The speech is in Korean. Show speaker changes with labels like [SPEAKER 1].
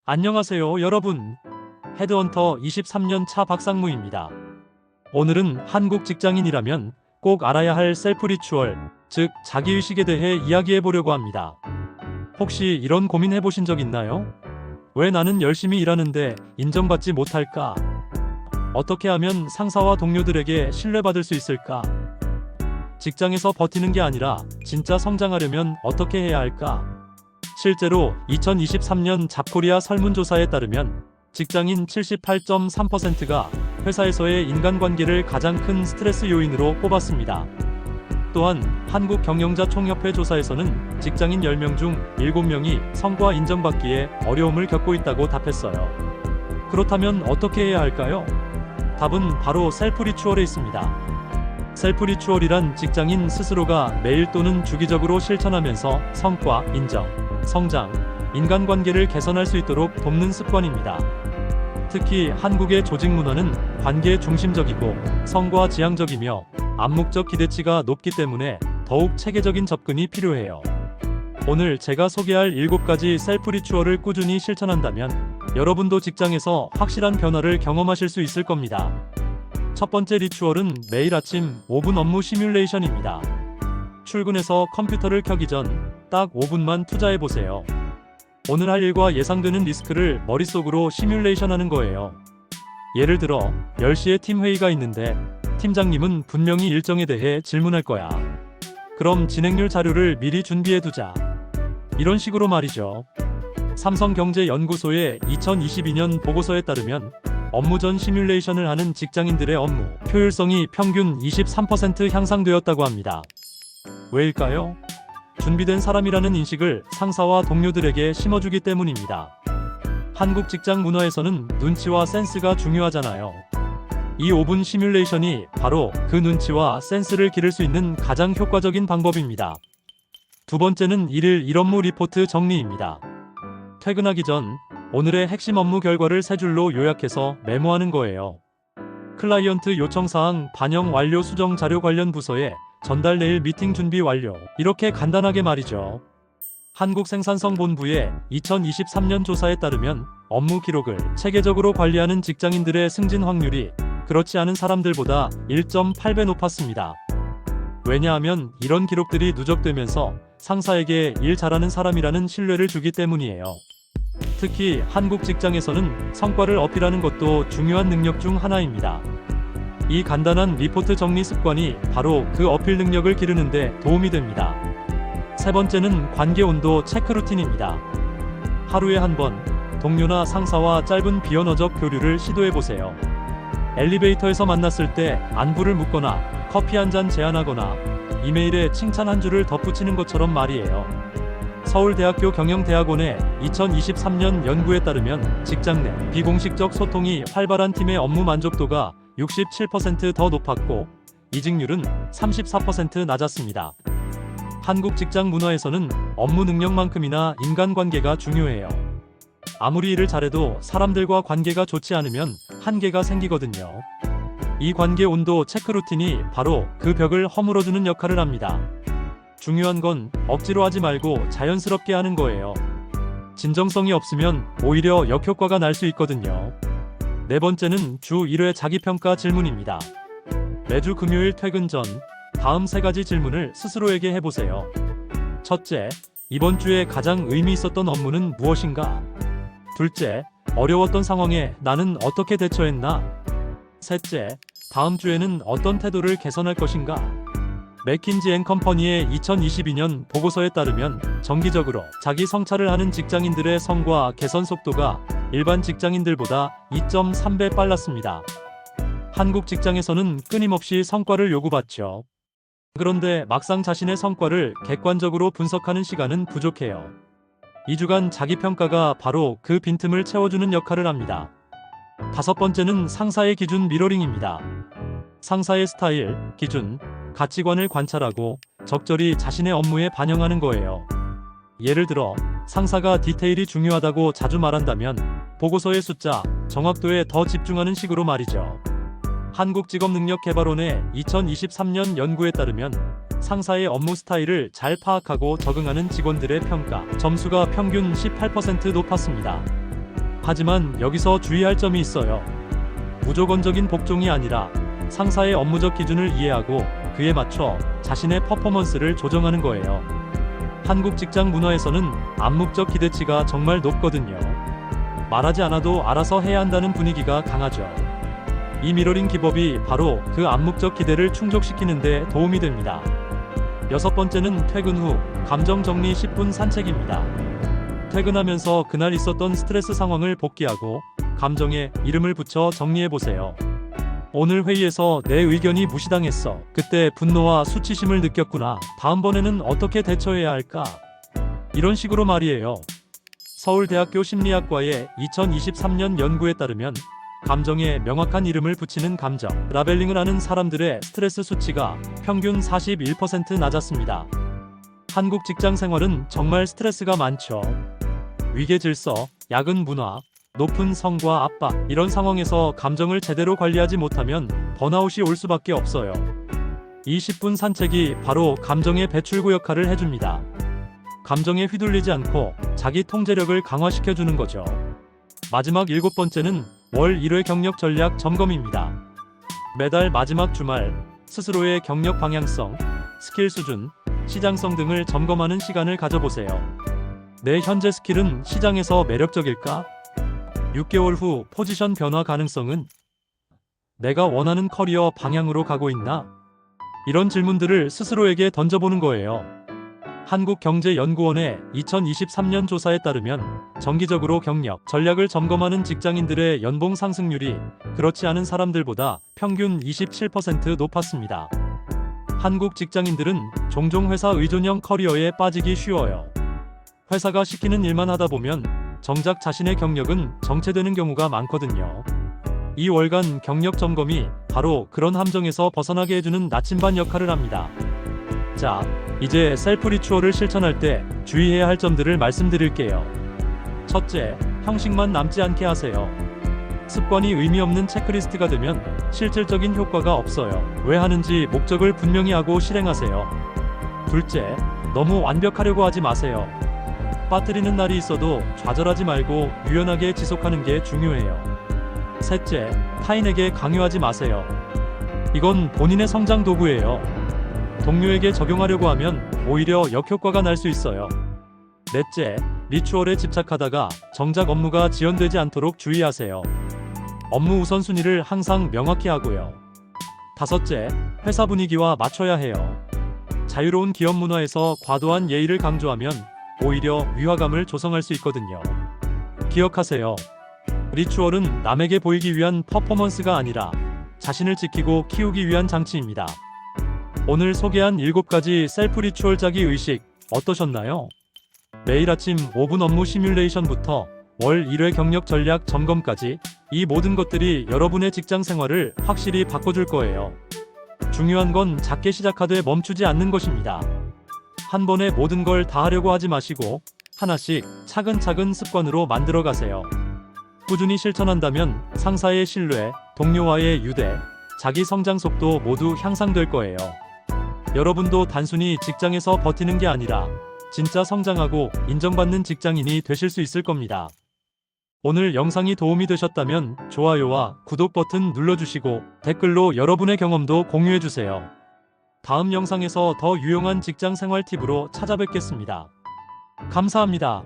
[SPEAKER 1] 안녕하세요, 여러분. 헤드헌터 23년 차 박상무입니다. 오늘은 한국 직장인이라면 꼭 알아야 할 셀프 리추얼, 즉 자기의식에 대해 이야기해 보려고 합니다. 혹시 이런 고민 해보신 적 있나요? 왜 나는 열심히 일하는데 인정받지 못할까? 어떻게 하면 상사와 동료들에게 신뢰받을 수 있을까? 직장에서 버티는 게 아니라 진짜 성장하려면 어떻게 해야 할까? 실제로 2023년 잡코리아 설문조사에 따르면 직장인 78.3%가 회사에서의 인간관계를 가장 큰 스트레스 요인으로 꼽았습니다. 또한 한국경영자총협회 조사에서는 직장인 10명 중 7명이 성과 인정받기에 어려움을 겪고 있다고 답했어요. 그렇다면 어떻게 해야 할까요? 답은 바로 셀프 리추얼에 있습니다. 셀프 리추얼이란 직장인 스스로가 매일 또는 주기적으로 실천하면서 성과, 인정, 성장, 인간관계를 개선할 수 있도록 돕는 습관입니다. 특히 한국의 조직 문화는 관계 중심적이고 성과 지향적이며 암묵적 기대치가 높기 때문에 더욱 체계적인 접근이 필요해요. 오늘 제가 소개할 7가지 셀프 리추얼을 꾸준히 실천한다면 여러분도 직장에서 확실한 변화를 경험하실 수 있을 겁니다. 첫 번째 리추얼은 매일 아침 5분 업무 시뮬레이션입니다. 출근해서 컴퓨터를 켜기 전 딱 5분만 투자해보세요. 오늘 할 일과 예상되는 리스크를 머릿속으로 시뮬레이션하는 거예요. 예를 들어 10시에 팀 회의가 있는데 팀장님은 분명히 일정에 대해 질문할 거야. 그럼 진행률 자료를 미리 준비해두자. 이런 식으로 말이죠. 삼성경제연구소의 2022년 보고서에 따르면 업무 전 시뮬레이션을 하는 직장인들의 업무 효율성이 평균 23% 향상되었다고 합니다. 왜일까요? 준비된 사람이라는 인식을 상사와 동료들에게 심어주기 때문입니다. 한국 직장 문화에서는 눈치와 센스가 중요하잖아요. 이 5분 시뮬레이션이 바로 그 눈치와 센스를 기를 수 있는 가장 효과적인 방법입니다. 두 번째는 일일 1업무 리포트 정리입니다. 퇴근하기 전 오늘의 핵심 업무 결과를 3줄로 요약해서 메모하는 거예요. 클라이언트 요청사항 반영 완료 수정 자료 관련 부서에 전달 내일 미팅 준비 완료. 이렇게 간단하게 말이죠. 한국생산성본부의 2023년 조사에 따르면 업무 기록을 체계적으로 관리하는 직장인들의 승진 확률이 그렇지 않은 사람들보다 1.8배 높았습니다. 왜냐하면 이런 기록들이 누적되면서 상사에게 일 잘하는 사람이라는 신뢰를 주기 때문이에요. 특히 한국 직장에서는 성과를 어필하는 것도 중요한 능력 중 하나입니다. 이 간단한 리포트 정리 습관이 바로 그 어필 능력을 기르는 데 도움이 됩니다. 세 번째는 관계 온도 체크 루틴입니다. 하루에 한 번 동료나 상사와 짧은 비언어적 교류를 시도해보세요. 엘리베이터에서 만났을 때 안부를 묻거나 커피 한 잔 제안하거나 이메일에 칭찬 한 줄을 덧붙이는 것처럼 말이에요. 서울대학교 경영대학원의 2023년 연구에 따르면 직장 내 비공식적 소통이 활발한 팀의 업무 만족도가 67% 더 높았고 이직률은 34% 낮았습니다. 한국 직장 문화에서는 업무 능력만큼이나 인간관계가 중요해요. 아무리 일을 잘해도 사람들과 관계가 좋지 않으면 한계가 생기거든요. 이 관계 온도 체크 루틴이 바로 그 벽을 허물어주는 역할을 합니다. 중요한 건 억지로 하지 말고 자연스럽게 하는 거예요. 진정성이 없으면 오히려 역효과가 날 수 있거든요. 네 번째는 주 1회 자기평가 질문입니다. 매주 금요일 퇴근 전 다음 3가지 질문을 스스로에게 해보세요. 첫째, 이번 주에 가장 의미 있었던 업무는 무엇인가? 둘째, 어려웠던 상황에 나는 어떻게 대처했나? 셋째, 다음 주에는 어떤 태도를 개선할 것인가? 맥킨지 앤 컴퍼니의 2022년 보고서에 따르면 정기적으로 자기 성찰을 하는 직장인들의 성과 개선 속도가 일반 직장인들보다 2.3배 빨랐습니다. 한국 직장에서는 끊임없이 성과를 요구받죠. 그런데 막상 자신의 성과를 객관적으로 분석하는 시간은 부족해요. 2주간 자기평가가 바로 그 빈틈을 채워주는 역할을 합니다. 다섯 번째는 상사의 기준 미러링입니다. 상사의 스타일, 기준, 가치관을 관찰하고 적절히 자신의 업무에 반영하는 거예요. 예를 들어 상사가 디테일이 중요하다고 자주 말한다면 보고서의 숫자, 정확도에 더 집중하는 식으로 말이죠. 한국직업능력개발원의 2023년 연구에 따르면 상사의 업무 스타일을 잘 파악하고 적응하는 직원들의 평가 점수가 평균 18% 높았습니다. 하지만 여기서 주의할 점이 있어요. 무조건적인 복종이 아니라 상사의 업무적 기준을 이해하고 그에 맞춰 자신의 퍼포먼스를 조정하는 거예요. 한국 직장 문화에서는 암묵적 기대치가 정말 높거든요. 말하지 않아도 알아서 해야 한다는 분위기가 강하죠. 이 미러링 기법이 바로 그 암묵적 기대를 충족시키는 데 도움이 됩니다. 여섯 번째는 퇴근 후 감정 정리 10분 산책입니다. 퇴근하면서 그날 있었던 스트레스 상황을 복기하고 감정에 이름을 붙여 정리해보세요. 오늘 회의에서 내 의견이 무시당했어. 그때 분노와 수치심을 느꼈구나. 다음번에는 어떻게 대처해야 할까? 이런 식으로 말이에요. 서울대학교 심리학과의 2023년 연구에 따르면 감정에 명확한 이름을 붙이는 감정 라벨링을 하는 사람들의 스트레스 수치가 평균 41% 낮았습니다. 한국 직장 생활은 정말 스트레스가 많죠. 위계 질서, 야근 문화, 높은 성과 압박, 이런 상황에서 감정을 제대로 관리하지 못하면 번아웃이 올 수밖에 없어요. 이 10분 산책이 바로 감정의 배출구 역할을 해줍니다. 감정에 휘둘리지 않고 자기 통제력을 강화시켜주는 거죠. 마지막 7번째는 월 1회 경력 전략 점검입니다. 매달 마지막 주말 스스로의 경력 방향성, 스킬 수준, 시장성 등을 점검하는 시간을 가져보세요. 내 현재 스킬은 시장에서 매력적일까? 6개월 후 포지션 변화 가능성은? 내가 원하는 커리어 방향으로 가고 있나? 이런 질문들을 스스로에게 던져보는 거예요. 한국경제연구원의 2023년 조사에 따르면 정기적으로 경력, 전략을 점검하는 직장인들의 연봉 상승률이 그렇지 않은 사람들보다 평균 27% 높았습니다. 한국 직장인들은 종종 회사 의존형 커리어에 빠지기 쉬워요. 회사가 시키는 일만 하다 보면 정작 자신의 경력은 정체되는 경우가 많거든요. 이 월간 경력 점검이 바로 그런 함정에서 벗어나게 해주는 나침반 역할을 합니다. 자, 이제 셀프 리추얼을 실천할 때 주의해야 할 점들을 말씀드릴게요. 첫째, 형식만 남지 않게 하세요. 습관이 의미 없는 체크리스트가 되면 실질적인 효과가 없어요. 왜 하는지 목적을 분명히 하고 실행하세요. 둘째, 너무 완벽하려고 하지 마세요. 빠뜨리는 날이 있어도 좌절하지 말고 유연하게 지속하는 게 중요해요. 셋째, 타인에게 강요하지 마세요. 이건 본인의 성장 도구예요. 동료에게 적용하려고 하면 오히려 역효과가 날 수 있어요. 넷째, 리추얼에 집착하다가 정작 업무가 지연되지 않도록 주의하세요. 업무 우선순위를 항상 명확히 하고요. 다섯째, 회사 분위기와 맞춰야 해요. 자유로운 기업 문화에서 과도한 예의를 강조하면 오히려 위화감을 조성할 수 있거든요. 기억하세요. 리추얼은 남에게 보이기 위한 퍼포먼스가 아니라 자신을 지키고 키우기 위한 장치입니다. 오늘 소개한 7가지 셀프 리추얼 짜기 의식 어떠셨나요? 매일 아침 5분 업무 시뮬레이션부터 월 1회 경력 전략 점검까지 이 모든 것들이 여러분의 직장 생활을 확실히 바꿔줄 거예요. 중요한 건 작게 시작하되 멈추지 않는 것입니다. 한 번에 모든 걸 다 하려고 하지 마시고 하나씩 차근차근 습관으로 만들어 가세요. 꾸준히 실천한다면 상사의 신뢰, 동료와의 유대, 자기 성장 속도 모두 향상될 거예요. 여러분도 단순히 직장에서 버티는 게 아니라 진짜 성장하고 인정받는 직장인이 되실 수 있을 겁니다. 오늘 영상이 도움이 되셨다면 좋아요와 구독 버튼 눌러주시고 댓글로 여러분의 경험도 공유해주세요. 다음 영상에서 더 유용한 직장 생활 팁으로 찾아뵙겠습니다. 감사합니다.